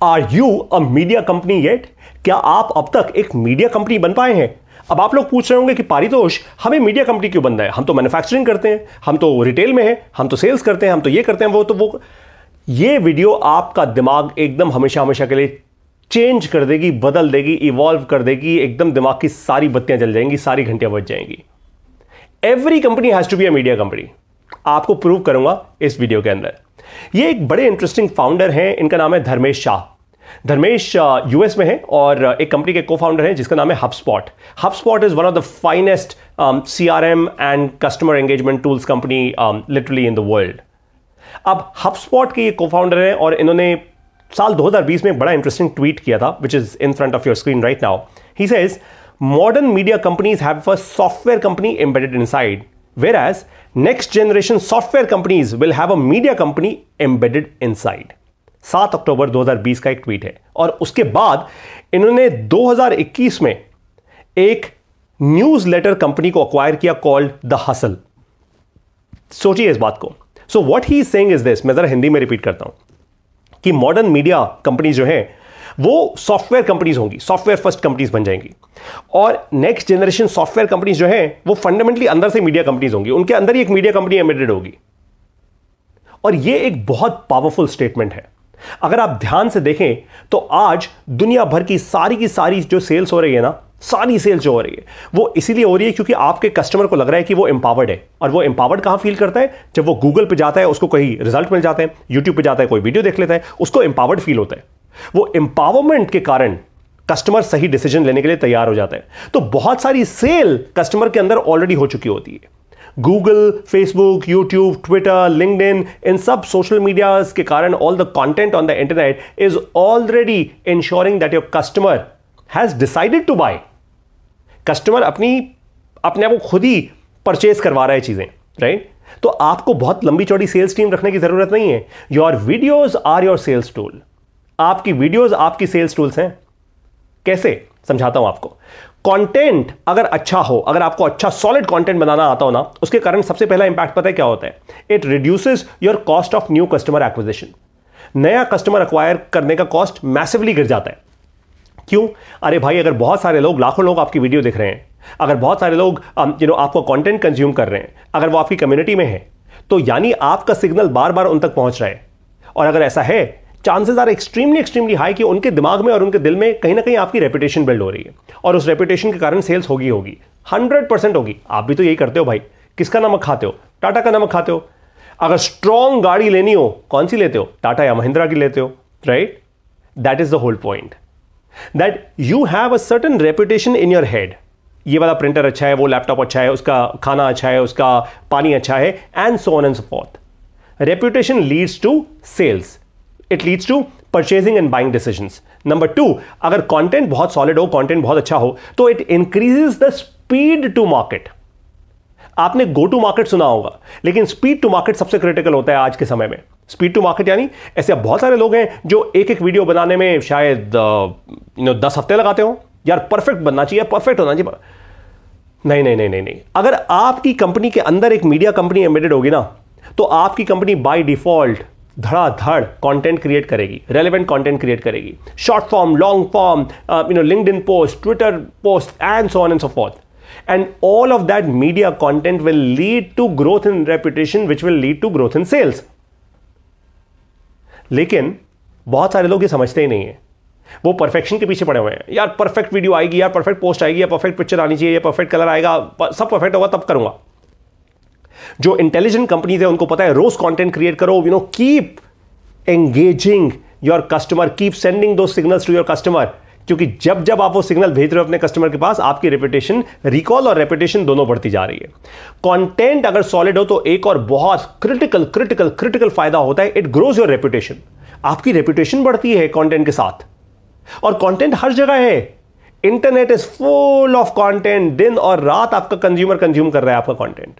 Are you a media company yet? क्या आप अब तक एक मीडिया कंपनी बन पाए हैं? अब आप लोग पूछ रहे होंगे कि पारितोष, हमें मीडिया कंपनी क्यों बनना है? हम तो मैन्युफैक्चरिंग करते हैं, हम तो रिटेल में हैं, हम तो सेल्स करते हैं, हम तो ये करते हैं, वो। ये वीडियो आपका दिमाग एकदम हमेशा हमेशा के लिए चेंज कर देगी, बदल देगी, इवॉल्व कर देगी। एकदम दिमाग की सारी बत्तियां जल जाएंगी, सारी घंटियां बज जाएंगी। Every company has to be a media company. आपको प्रूव करूंगा इस वीडियो के अंदर। ये एक बड़े इंटरेस्टिंग फाउंडर हैं, इनका नाम है धर्मेश शाह। धर्मेश यूएस में है और एक कंपनी के को फाउंडर हैं जिसका नाम है HubSpot। HubSpot is one of the finest CRM and customer engagement tools company literally in the world. अब HubSpot के ये को फाउंडर हैं और इन्होंने साल 2020 में बड़ा इंटरेस्टिंग ट्वीट किया था, which is in front of your screen right now. He says, modern media companies have a software company embedded inside, whereas next generation software companies will have a media company embedded inside। 7 अक्टूबर 2020 का एक tweet है। और उसके बाद इन्होंने 2021 में एक news letter company को अक्वायर किया कॉल्ड द हसल। सोचिए इस बात को। So what he is saying is this, मैं जरा हिंदी में रिपीट करता हूं कि मॉडर्न मीडिया कंपनीज जो हैं वो सॉफ्टवेयर कंपनीज होंगी, सॉफ्टवेयर फर्स्ट कंपनीज बन जाएंगी। और नेक्स्ट जनरेशन सॉफ्टवेयर कंपनीज जो हैं वो फंडामेंटली अंदर से मीडिया कंपनीज होंगी, उनके अंदर ही एक मीडिया कंपनी एम्बेडेड होगी। और ये एक बहुत पावरफुल स्टेटमेंट है। अगर आप ध्यान से देखें तो आज दुनिया भर की सारी जो सेल्स हो रही है ना, सारी सेल्स जो हो रही है वो इसीलिए हो रही है क्योंकि आपके कस्टमर को लग रहा है कि वो एम्पावर्ड है। और वो एम्पावर्ड कहां फील करता है? जब वो गूगल पे जाता है, उसको कहीं रिजल्ट मिल जाते हैं, यूट्यूब पे जाता है, कोई वीडियो देख लेता है, उसको एम्पावर्ड फील होता है। वो एम्पावरमेंट के कारण कस्टमर सही डिसीजन लेने के लिए तैयार हो जाता है। तो बहुत सारी सेल कस्टमर के अंदर ऑलरेडी हो चुकी होती है। Google, Facebook, YouTube, Twitter, LinkedIn, इन सब सोशल मीडिया के कारण all the content on the internet is already ensuring that your customer has decided to buy. Customer अपने आप को खुद ही परचेज करवा रहा है चीजें, राइट? तो आपको बहुत लंबी चौड़ी सेल्स टीम रखने की जरूरत नहीं है। Your videos are your sales tool. आपकी वीडियोज आपकी सेल्स टूल्स हैं। कैसे? समझाता हूं आपको। कंटेंट अगर अच्छा हो, अगर आपको अच्छा सॉलिड कंटेंट बनाना आता हो ना, उसके कारण सबसे पहला इंपैक्ट पता है क्या होता है? It reduces your cost of new customer acquisition. नया कस्टमर एक्वायर करने का कॉस्ट मैसिवली गिर जाता है। क्यों? अरे भाई, अगर बहुत सारे लोग, लाखों लोग आपकी वीडियो देख रहे हैं, अगर बहुत सारे लोग आपको कंटेंट कंज्यूम कर रहे हैं, अगर वो आपकी कम्युनिटी में है, तो यानी आपका सिग्नल बार बार उन तक पहुंच रहा है। और अगर ऐसा है, चांसेस आर एक्सट्रीमली हाई कि उनके दिमाग में और उनके दिल में कहीं ना कहीं आपकी रेपुटेशन बिल्ड हो रही है और उस रेपुटेशन के कारण सेल्स होगी 100% होगी। आप भी तो यही करते हो भाई। किसका नमक खाते हो? टाटा का नमक खाते हो। अगर स्ट्रॉन्ग गाड़ी लेनी हो, कौन सी लेते हो? टाटा या महिंद्रा की लेते हो, right? That is the whole point, that you have a certain reputation in your head. ये वाला प्रिंटर अच्छा है, वो लैपटॉप अच्छा है, उसका खाना अच्छा है, उसका पानी अच्छा है, and so on and so forth. Reputation leads to sales, it leads to purchasing and buying decisions. Number 2, अगर कंटेंट बहुत सॉलिड हो, कंटेंट बहुत अच्छा हो, तो it increases the speed to market. आपने गो टू मार्केट सुना होगा, लेकिन स्पीड टू मार्केट सबसे क्रिटिकल होता है आज के समय में। स्पीड टू मार्केट यानी ऐसे बहुत सारे लोग हैं जो एक वीडियो बनाने में शायद 10 हफ्ते लगाते हो। यार परफेक्ट बनना चाहिए, परफेक्ट होना चाहिए। नहीं। अगर आपकी कंपनी के अंदर एक मीडिया कंपनी एम्बेडेड होगी ना, तो आपकी कंपनी बाय डिफॉल्ट धड़ाधड़ कंटेंट क्रिएट करेगी, रेलेवेंट कंटेंट क्रिएट करेगी, short form, long form, LinkedIn post, Twitter post, and so on and so forth. And all of that media content will lead to growth in reputation, which will lead to growth in sales. लेकिन बहुत सारे लोग ये समझते ही नहीं है। वो perfection के पीछे पड़े हुए हैं। यार परफेक्ट वीडियो आएगी, यार परफेक्ट पोस्ट आएगी, या परफेक्ट पिक्चर आनी चाहिए, या परफेक्ट कलर आएगा, सब परफेक्ट होगा तब करूंगा। जो इंटेलिजेंट कंपनीज है उनको पता है, रोज कंटेंट क्रिएट करो, keep engaging your customer, keep sending दो सिग्नल्स टू योर कस्टमर। क्योंकि जब जब आप वो सिग्नल भेज रहे हो अपने कस्टमर के पास, आपकी रेपुटेशन, रिकॉल और रेपुटेशन दोनों बढ़ती जा रही है। कंटेंट अगर सॉलिड हो तो एक और बहुत क्रिटिकल फायदा होता है, इट ग्रोज योर रेपुटेशन। आपकी रेपुटेशन बढ़ती है कंटेंट के साथ, और कंटेंट हर जगह है। Internet is full of content. दिन और रात आपका कंज्यूमर कंज्यूम कर रहा है आपका कंटेंट,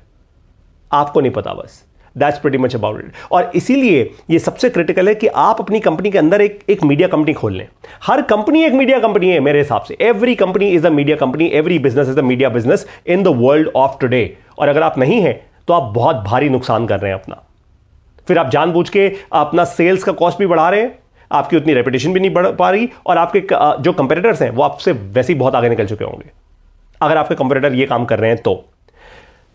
आपको नहीं पता बस। That's pretty much about it. और इसीलिए ये सबसे क्रिटिकल है कि आप अपनी कंपनी के अंदर एक मीडिया कंपनी खोल लें। हर कंपनी एक मीडिया कंपनी है मेरे हिसाब से। Every company is a media company, every business is a media business in the world of today. और अगर आप नहीं हैं तो आप बहुत भारी नुकसान कर रहे हैं अपना। फिर आप जानबूझ के अपना सेल्स का कॉस्ट भी बढ़ा रहे हैं, आपकी उतनी रेपुटेशन भी नहीं बढ़ पा रही, और आपके जो कंपेटिटर्स हैं वो आपसे वैसे ही बहुत आगे निकल चुके होंगे। अगर आपके कंपेटिटर ये काम कर रहे हैं तो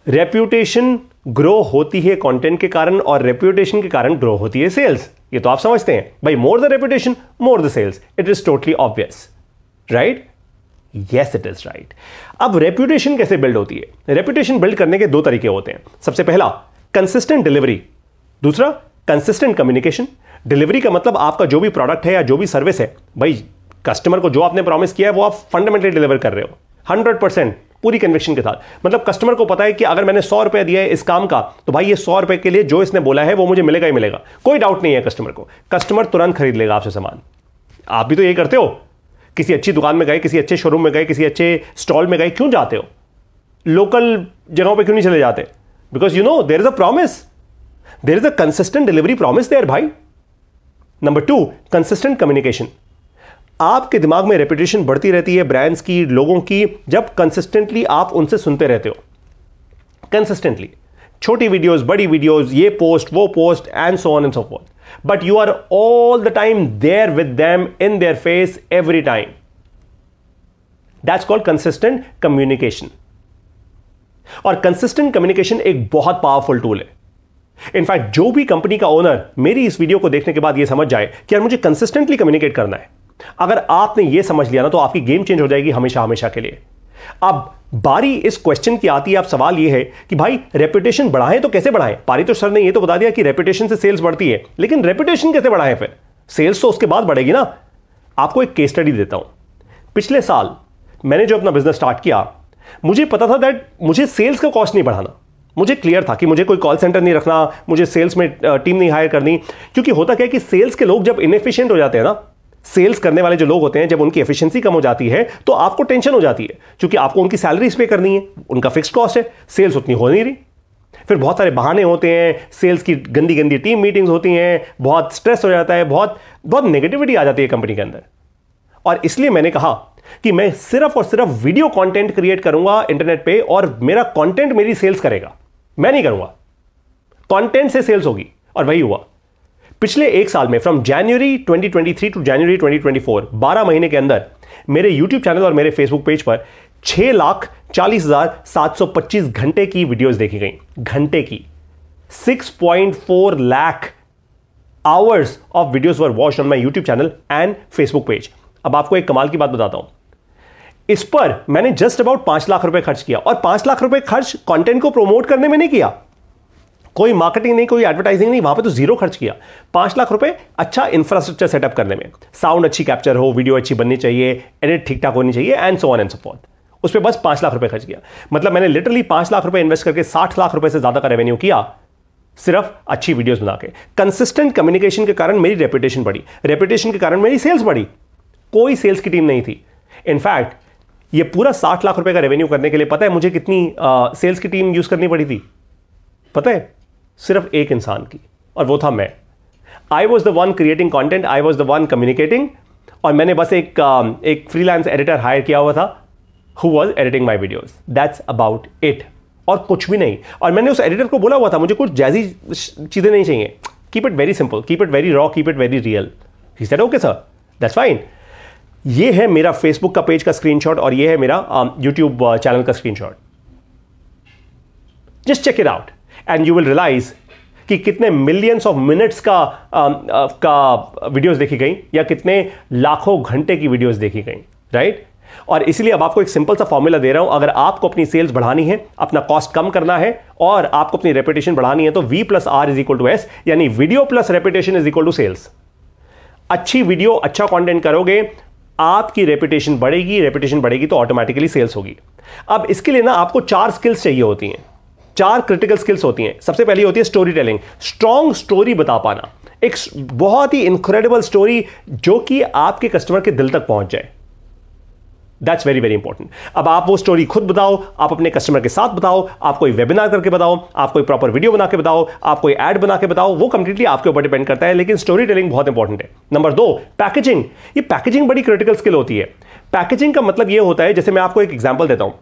रेप्यूटेशन ग्रो होती है कंटेंट के कारण, और रेप्यूटेशन के कारण ग्रो होती है सेल्स। ये तो आप समझते हैं भाई, more the reputation more the sales, it is totally obvious, right? Yes, it is right. अब रेप्यूटेशन कैसे बिल्ड होती है? रेप्यूटेशन बिल्ड करने के दो तरीके होते हैं। सबसे पहला कंसिस्टेंट डिलीवरी, दूसरा कंसिस्टेंट कम्युनिकेशन। डिलीवरी का मतलब आपका जो भी प्रोडक्ट है या जो भी सर्विस है, भाई कस्टमर को जो आपने प्रॉमिस किया है वो आप फंडामेंटली डिलीवर कर रहे हो 100% पूरी कन्विक्शन के साथ। मतलब कस्टमर को पता है कि अगर मैंने 100 रुपए दिया है इस काम का, तो भाई ये 100 रुपए के लिए जो इसने बोला है वो मुझे मिलेगा ही मिलेगा, कोई डाउट नहीं है कस्टमर को। कस्टमर तुरंत खरीद लेगा आपसे सामान। आप भी तो यही करते हो, किसी अच्छी दुकान में गए, किसी अच्छे शोरूम में गए, किसी अच्छे स्टॉल में गए, क्यों जाते हो? लोकल जगहों पे क्यों नहीं चले जाते? Because you know there is a promise, there is a consistent delivery promise there भाई। Number 2, consistent communication. आपके दिमाग में रेपुटेशन बढ़ती रहती है ब्रांड्स की, लोगों की, जब कंसिस्टेंटली आप उनसे सुनते रहते हो। कंसिस्टेंटली छोटी वीडियोस, बड़ी वीडियोस, ये पोस्ट, वो post, and so on and so fourth, but you are all the time there with them in their face every time. That's called consistent communication. और consistent communication एक बहुत powerful tool है। In fact जो भी company का owner मेरी इस video को देखने के बाद ये समझ जाए कि यार मुझे कंसिस्टेंटली कम्युनिकेट करना है, अगर आपने ये समझ लिया ना तो आपकी गेम चेंज हो जाएगी हमेशा हमेशा के लिए। अब बारी इस क्वेश्चन की आती है, अब सवाल ये है कि भाई रेपुटेशन बढ़ाएं तो कैसे बढ़ाएं? पारितोष सर ने ये तो बता दिया कि रेपुटेशन से सेल्स बढ़ती है, लेकिन रेपुटेशन कैसे बढ़ाएं? फिर सेल्स तो उसके बाद बढ़ेगी ना। आपको एक केस स्टडी देता हूं। पिछले साल मैंने जो अपना बिजनेस स्टार्ट किया, मुझे पता था दैट मुझे सेल्स का कॉस्ट नहीं बढ़ाना। मुझे क्लियर था कि मुझे कोई कॉल सेंटर नहीं रखना, मुझे सेल्स में टीम नहीं हायर करनी, क्योंकि होता क्या है कि सेल्स के लोग जब इनएफिशिएंट हो जाते हैं ना, सेल्स करने वाले जो लोग होते हैं, जब उनकी एफिशिएंसी कम हो जाती है तो आपको टेंशन हो जाती है, क्योंकि आपको उनकी सैलरीज पे करनी है, उनका फिक्स्ड कॉस्ट है, सेल्स उतनी हो नहीं रही। फिर बहुत सारे बहाने होते हैं, सेल्स की गंदी गंदी टीम मीटिंग्स होती हैं, बहुत स्ट्रेस हो जाता है, बहुत बहुत नेगेटिविटी आ जाती है कंपनी के अंदर। और इसलिए मैंने कहा कि मैं सिर्फ और सिर्फ वीडियो कंटेंट क्रिएट करूंगा इंटरनेट पे, और मेरा कंटेंट मेरी सेल्स करेगा, मैं नहीं करूंगा, कंटेंट से सेल्स होगी। और वही हुआ। पिछले एक साल में, फ्रॉम जनवरी 2023 टू जनवरी 2024, 12 महीने के अंदर मेरे यूट्यूब चैनल और मेरे फेसबुक पेज पर 6,40,725 घंटे की वीडियोस देखी गई। घंटे की 6.4 lakh hours of videos were watched on my YouTube channel and Facebook page. अब आपको एक कमाल की बात बताता हूं, इस पर मैंने जस्ट अबाउट 5 लाख रुपए खर्च किया, और 5 लाख रुपए खर्च कंटेंट को प्रमोट करने में नहीं किया, कोई मार्केटिंग नहीं, कोई एडवर्टाइजिंग नहीं, वहां पे तो जीरो खर्च किया। 5 लाख रुपए अच्छा इंफ्रास्ट्रक्चर सेटअप करने में, साउंड अच्छी कैप्चर हो, वीडियो अच्छी बननी चाहिए, एडिट ठीक ठाक होनी चाहिए, and so on and so fourth. उस पर बस 5 लाख रुपए खर्च किया। मतलब मैंने लिटरली 5 लाख रुपए इन्वेस्ट करके 60 लाख रुपए से ज्यादा का रेवेन्यू किया, सिर्फ अच्छी वीडियोस बना के। कंसिस्टेंट कम्युनिकेशन के कारण मेरी रेपुटेशन बढ़ी, रेपुटेशन के कारण मेरी सेल्स बढ़ी। कोई सेल्स की टीम नहीं थी। इनफैक्ट ये पूरा 60 लाख रुपए का रेवेन्यू करने के लिए पता है मुझे कितनी सेल्स की टीम यूज करनी पड़ी थी? पता है? सिर्फ एक इंसान की, और वो था मैं। I was the one creating content, I was the one communicating, और मैंने बस एक फ्रीलांस एडिटर हायर किया हुआ था who was editing my videos. That's about it, और कुछ भी नहीं। और मैंने उस एडिटर को बोला हुआ था मुझे कुछ जैसी चीजें नहीं चाहिए, keep it very simple, keep it very raw, keep it very real. He said okay sir, that's fine. ये है मेरा फेसबुक का पेज का स्क्रीनशॉट, और ये है मेरा यूट्यूब चैनल का screenshot. Just check it out and you will realize कि कितने मिलियंस ऑफ मिनट्स का वीडियोस देखी गई, या कितने लाखों घंटे की वीडियोस देखी गई, राइट? और इसलिए अब आपको एक सिंपल सा फॉर्मूला दे रहा हूं। अगर आपको अपनी सेल्स बढ़ानी है, अपना कॉस्ट कम करना है, और आपको अपनी रेपुटेशन बढ़ानी है, तो V+R = S, यानी वीडियो प्लस रेपुटेशन = सेल्स। अच्छी वीडियो, अच्छा कंटेंट करोगे, आपकी रेपुटेशन बढ़ेगी, रेपुटेशन बढ़ेगी तो ऑटोमेटिकली सेल्स होगी। अब इसके लिए ना आपको 4 स्किल्स चाहिए होती हैं, 4 क्रिटिकल स्किल्स होती हैं। सबसे पहली होती है स्टोरी टेलिंग, स्ट्रॉन्ग स्टोरी बता पाना, एक बहुत ही इनक्रेडिबल स्टोरी जो कि आपके कस्टमर के दिल तक पहुंच जाए। That's very very important. अब आप वो स्टोरी खुद बताओ, आप अपने कस्टमर के साथ बताओ, आप कोई वेबिनार करके बताओ, आप कोई प्रॉपर वीडियो बना के बताओ, आप कोई ऐड बना के बताओ, वो कंप्लीटली आपके ऊपर डिपेंड करता है, लेकिन स्टोरी टेलिंग बहुत इंपॉर्टेंट है। Number 2, packaging. ये पैकेजिंग बड़ी क्रिटिकल स्किल होती है। पैकेजिंग का मतलब ये होता है, जैसे मैं आपको एक एग्जांपल देता हूं।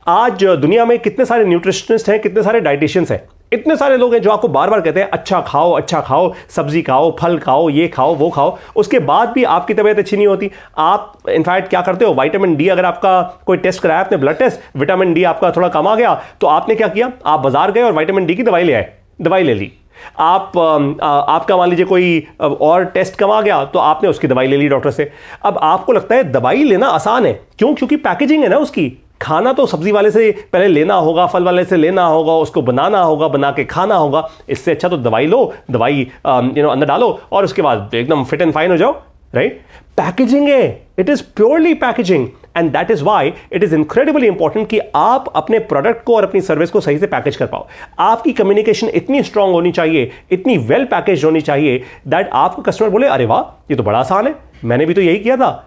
आज दुनिया में कितने सारे न्यूट्रिशनिस्ट हैं, कितने सारे डाइटिशियंस हैं, इतने सारे लोग हैं जो आपको बार बार कहते हैं अच्छा खाओ, सब्जी खाओ, फल खाओ, ये खाओ, वो खाओ, उसके बाद भी आपकी तबीयत अच्छी नहीं होती। आप इनफैक्ट क्या करते हो, विटामिन डी, अगर आपका कोई टेस्ट कराया आपने, ब्लड टेस्ट, विटामिन डी आपका थोड़ा कम आ गया, तो आपने क्या किया, आप बाजार गए और विटामिन डी की दवाई ले आए, दवाई ले ली। आपका मान लीजिए कोई और टेस्ट कम आ गया तो आपने उसकी दवाई ले ली डॉक्टर से। अब आपको लगता है दवाई लेना आसान है, क्यों? क्योंकि पैकेजिंग है ना उसकी। खाना तो सब्जी वाले से पहले लेना होगा, फल वाले से लेना होगा, उसको बनाना होगा, बना के खाना होगा। इससे अच्छा तो दवाई लो, दवाई अंदर डालो और उसके बाद एकदम फिट एंड फाइन हो जाओ, राइट? पैकेजिंग है, it is purely packaging, and that is why it is incredibly important कि आप अपने प्रोडक्ट को और अपनी सर्विस को सही से पैकेज कर पाओ। आपकी कम्युनिकेशन इतनी स्ट्रांग होनी चाहिए, इतनी वेल पैकेज होनी चाहिए दैट आपको कस्टमर बोले अरे वाह ये तो बड़ा आसान है, मैंने भी तो यही किया था।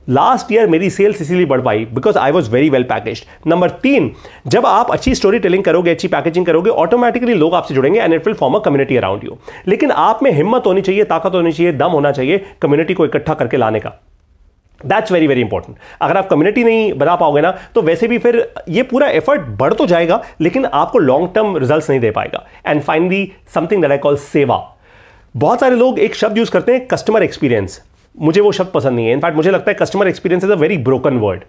लास्ट ईयर मेरी सेल्स इसीलिए बढ़ पाई because I was very well packaged. Number 3, जब आप अच्छी स्टोरी टेलिंग करोगे, अच्छी पैकेजिंग करोगे, ऑटोमेटिकली लोग आपसे जुड़ेंगे and it will form a community around you. लेकिन आप में हिम्मत होनी चाहिए, ताकत होनी चाहिए, दम होना चाहिए कम्युनिटी को इकट्ठा करके लाने का। That's very very important. अगर आप कम्युनिटी नहीं बना पाओगे ना तो वैसे भी फिर ये पूरा एफर्ट बढ़ तो जाएगा लेकिन आपको लॉन्ग टर्म रिजल्ट्स नहीं दे पाएगा। And finally something that I call सेवा। बहुत सारे लोग एक शब्द यूज करते हैं कस्टमर एक्सपीरियंस, मुझे वो शब्द पसंद नहीं है। इनफैक्ट मुझे लगता है customer experience is a very broken word.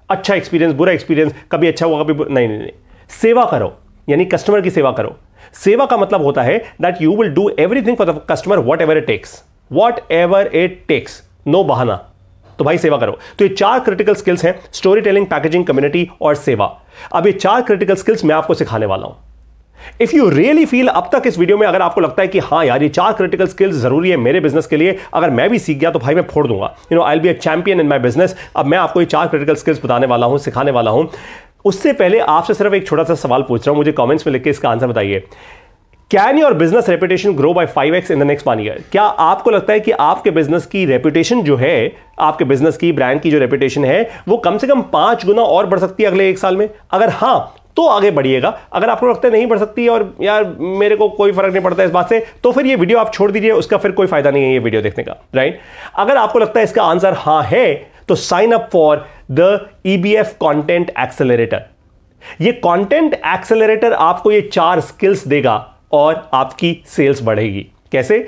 अच्छा एक्सपीरियंस, बुरा एक्सपीरियंस, कभी अच्छा हुआ कभी नहीं। सेवा करो, यानी कस्टमर की सेवा करो। सेवा का मतलब होता है that you will do everything for the customer whatever it takes, no बहाना। तो भाई सेवा करो। तो ये 4 क्रिटिकल स्किल्स हैं, स्टोरी टेलिंग, पैकेजिंग, कम्युनिटी और सेवा। अब ये 4 क्रिटिकल स्किल्स मैं आपको सिखाने वाला हूं। इफ यू रियली फील, अब तक इस वीडियो में अगर आपको लगता है कि हाँ यार ये 4 क्रिटिकल स्किल्स जरूरी है मेरे बिजनेस के लिए, अगर मैं भी सीख गया तो भाई मैं फोड़ दूंगा, I will be a champion in my business. अब मैं आपको ये 4 क्रिटिकल स्किल्स बताने वाला हूं, सिखाने वाला हूं। उससे पहले आपसे सिर्फ एक छोटा सा सवाल पूछ रहा हूं, मुझे कमेंट्स में लिख के इसका आंसर बताइए। Can your business reputation grow by 5x in the next 1 year? क्या आपको लगता है कि आपके बिजनेस की रेपुटेशन जो है, आपके बिजनेस की, ब्रांड की जो रेपुटेशन है, वो कम से कम 5 गुना और बढ़ सकती है अगले 1 साल में? अगर हाँ तो आगे बढ़िएगा। अगर आपको लगता है नहीं बढ़ सकती और यार मेरे को कोई फर्क नहीं पड़ता इस बात से, तो फिर ये वीडियो आप छोड़ दीजिए, उसका फिर कोई फायदा नहीं है ये वीडियो देखने का, राइट? अगर आपको लगता है इसका आंसर हाँ है तो sign up for the EBF content accelerator. ये कंटेंट एक्सेलरेटर आपको ये 4 स्किल्स देगा और आपकी सेल्स बढ़ेगी। कैसे?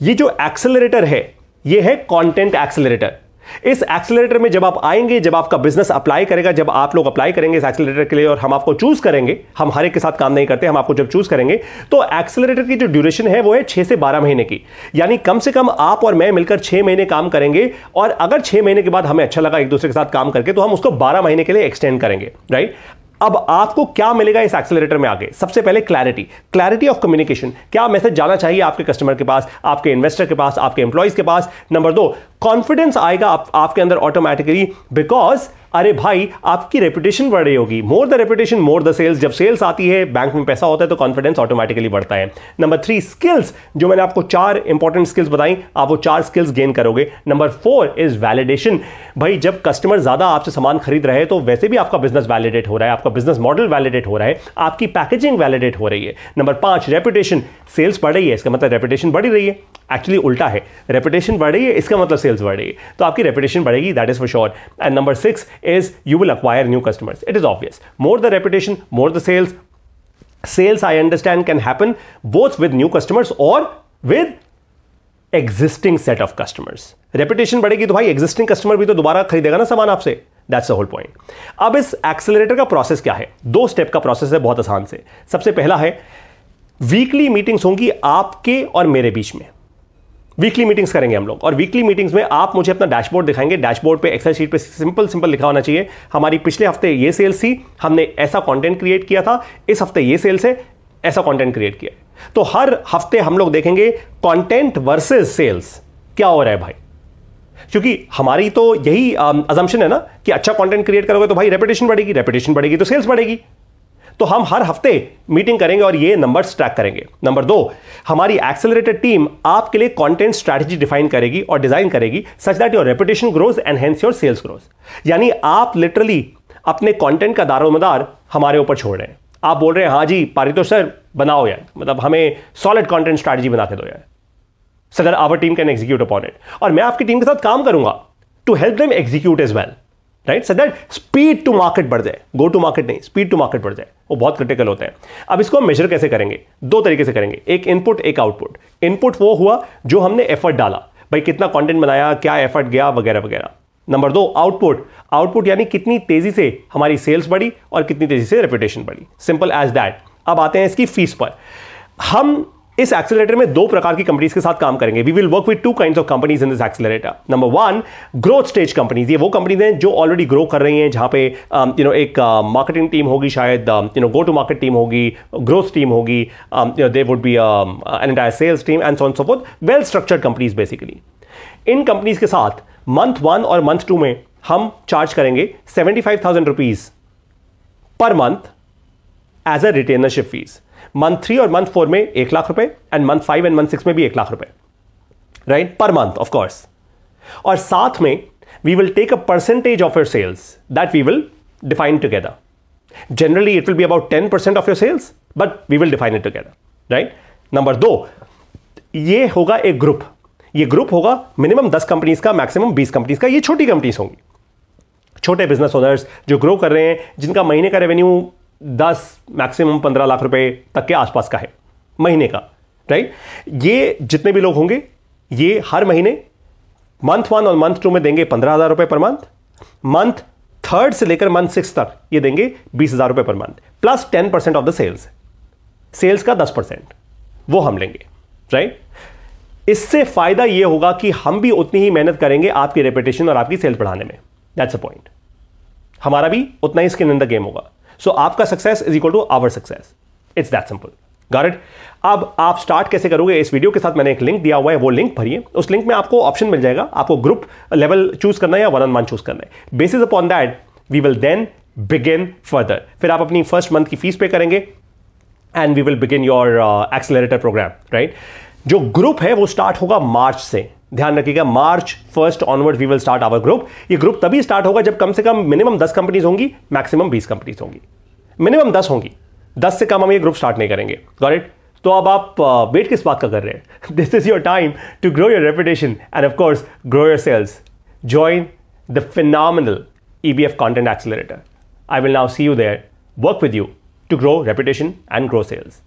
ये जो एक्सेलरेटर है ये है कंटेंट एक्सेलरेटर। इस एक्सेलरेटर में जब आप आएंगे, जब आपका बिजनेस अप्लाई करेगा, जब आप लोग अप्लाई करेंगे इस एक्सेलरेटर के लिए और हम आपको चूज करेंगे, हम हर एक के साथ काम नहीं करते, हम आपको जब चूज करेंगे तो एक्सेलरेटर की जो ड्यूरेशन है वो है 6 से 12 महीने की। यानी कम से कम आप और मैं मिलकर 6 महीने काम करेंगे और अगर 6 महीने के बाद हमें अच्छा लगा एक दूसरे के साथ काम करके तो हम उसको 12 महीने के लिए एक्सटेंड करेंगे, राइट? अब आपको क्या मिलेगा इस एक्सेलरेटर में आगे? सबसे पहले क्लैरिटी ऑफ कम्युनिकेशन। क्या मैसेज जाना चाहिए आपके कस्टमर के पास, आपके इन्वेस्टर के पास, आपके एम्प्लॉइज के पास? नंबर 2, कॉन्फिडेंस आएगा आपके अंदर ऑटोमेटिकली, बिकॉज अरे भाई आपकी रेपुटेशन बढ़ रही होगी। More the reputation more the sales. जब सेल्स आती है, बैंक में पैसा होता है तो कॉन्फिडेंस ऑटोमेटिकली बढ़ता है। Number 3, skills. जो मैंने आपको 4 इंपॉर्टेंट स्किल्स बताई, आप वो 4 स्किल्स गेन करोगे। Number 4 is validation. भाई जब कस्टमर ज्यादा आपसे सामान खरीद रहे हैं तो वैसे भी आपका बिजनेस वैलिडेट हो रहा है, आपका बिजनेस मॉडल वैलिडेट हो रहा है, आपकी पैकेजिंग वैलिडेट हो रही है। Number 5, reputation. सेल्स बढ़ रही है इसका मतलब रेपुटेशन बढ़ रही है। एक्चुअली उल्टा है, रेपुटेशन बढ़ रही है इसका मतलब सेल्स बढ़ रही है, तो आपकी रेपुटेशन बढ़ेगी, that is for sure. And number 6 is you will acquire new customers. It is obvious. More the reputation, more the sales. Sales, I understand, can happen both with new customers or with existing set of customers. Reputation बढ़ेगी तो भाई existing customer भी तो दोबारा खरीदेगा ना सामान आपसे. That's the whole point. अब इस एक्सेलरेटर का प्रोसेस क्या है? 2 स्टेप का प्रोसेस है, बहुत आसान से। सबसे पहला है वीकली मीटिंग्स होंगी आपके और मेरे बीच में। वीकली मीटिंग्स करेंगे हम लोग और वीकली मीटिंग्स में आप मुझे अपना डैशबोर्ड दिखाएंगे। डैशबोर्ड पे एक्सेल शीट पे सिंपल लिखा होना चाहिए हमारी पिछले हफ्ते ये सेल्स थी, हमने ऐसा कंटेंट क्रिएट किया था, इस हफ्ते ये सेल्स है, ऐसा कंटेंट क्रिएट किया। तो हर हफ्ते हम लोग देखेंगे कंटेंट वर्सेस सेल्स क्या हो रहा है भाई, क्योंकि हमारी तो यही अजम्पशन है ना कि अच्छा कंटेंट क्रिएट करोगे तो भाई रेपुटेशन बढ़ेगी तो सेल्स बढ़ेगी। तो हम हर हफ्ते मीटिंग करेंगे और ये नंबर्स ट्रैक करेंगे। नंबर 2, हमारी एक्सेलरेटेड टीम आपके लिए कंटेंट स्ट्रैटेजी डिफाइन करेगी और डिजाइन करेगी such that your reputation grows and hence your sales grows. यानी आप लिटरली अपने कंटेंट का दारोमदार हमारे ऊपर छोड़ रहे हैं। आप बोल रहे हैं हाँ जी पारितोष सर बनाओ यार, मतलब हमें सॉलिड कंटेंट स्ट्रैटेजी बना के दो यार, so that our team can execute upon it. और मैं आपकी टीम के साथ काम करूंगा to help them execute as well. Right, so that speed to market बढ़ जाए, गो टू मार्केट नहीं, स्पीड टू मार्केट बढ़ जाए, वो बहुत क्रिटिकल होता है। अब इसको हम मेजर कैसे करेंगे? दो तरीके से करेंगे, एक इनपुट एक आउटपुट। इनपुट वो हुआ जो हमने एफर्ट डाला, भाई कितना कंटेंट बनाया, क्या एफर्ट गया, वगैरह वगैरह। नंबर दो आउटपुट, आउटपुट यानी कितनी तेजी से हमारी सेल्स बढ़ी और कितनी तेजी से रेपुटेशन बढ़ी, सिंपल एज दैट। अब आते हैं इसकी फीस पर। हम इस एक्सेलरेटर में दो प्रकार की कंपनीज के साथ काम करेंगे। We will work with two kinds of companies in this accelerator. Number one, growth stage companies. ये वो कंपनीज हैं जो ऑलरेडी ग्रो कर रही हैं, जहां पे एक मार्केटिंग टीम होगी, शायद गो टू मार्केट टीम होगी, ग्रोथ टीम होगी, they would be an entire sales team and so on so forth, well structured companies basically. इन कंपनीज के साथ मंथ 1 और मंथ 2 में हम चार्ज करेंगे 75,000 rupees per month as a retainership fee. Month 3 और मंथ 4 में 1 लाख रुपए, एंड मंथ 5 एंड मंथ 6 में भी 1 लाख रुपए, right, per month of course. और साथ में we will take a percentage of your sales that we will define together. Generally it will be about 10% of your sales, but we will define it together, right. Number 2, ये होगा एक group. ये group होगा minimum 10 companies का, maximum 20 companies का। ये छोटी companies होंगी, छोटे बिजनेस ओनर्स जो ग्रो कर रहे हैं, जिनका महीने का रेवेन्यू 10 मैक्सिमम 15 लाख रुपए तक के आसपास का है महीने का, राइट। ये जितने भी लोग होंगे, ये हर महीने मंथ 1 और मंथ 2 में देंगे 15,000 रुपए पर मंथ। मंथ 3 से लेकर मंथ 6 तक ये देंगे 20,000 रुपए per month, plus 10% of the sales. Sales का 10% वो हम लेंगे, राइट। इससे फायदा ये होगा कि हम भी उतनी ही मेहनत करेंगे आपकी रेपुटेशन और आपकी सेल्स बढ़ाने में। That's a point. हमारा भी उतना ही स्किन इन द गेम होगा। सो आपका success is equal to our success. It's that simple. Got it? अब आप स्टार्ट कैसे करोगे? इस वीडियो के साथ मैंने एक लिंक दिया हुआ है, वो लिंक भरिए। उस लिंक में आपको ऑप्शन मिल जाएगा, आपको ग्रुप लेवल चूज करना है या 1-on-1 चूज करना है। Basis upon that we will then begin further. फिर आप अपनी फर्स्ट मंथ की फीस पे करेंगे and we will begin your accelerator program, right. जो ग्रुप है वो स्टार्ट होगा मार्च से। ध्यान रखिएगा, March 1 onward we will start our group. ये ग्रुप तभी स्टार्ट होगा जब कम से कम मिनिमम 10 कंपनीज होंगी, मैक्सिमम 20 कंपनीज होंगी। मिनिमम 10 होंगी, 10 से कम हम ये ग्रुप स्टार्ट नहीं करेंगे। Got it? तो अब आप वेट किस बात का कर रहे हैं? This is your time to grow your reputation and of course grow your sales. Join the phenomenal EBF Content Accelerator. I will now see you there, work with you to grow reputation and grow sales.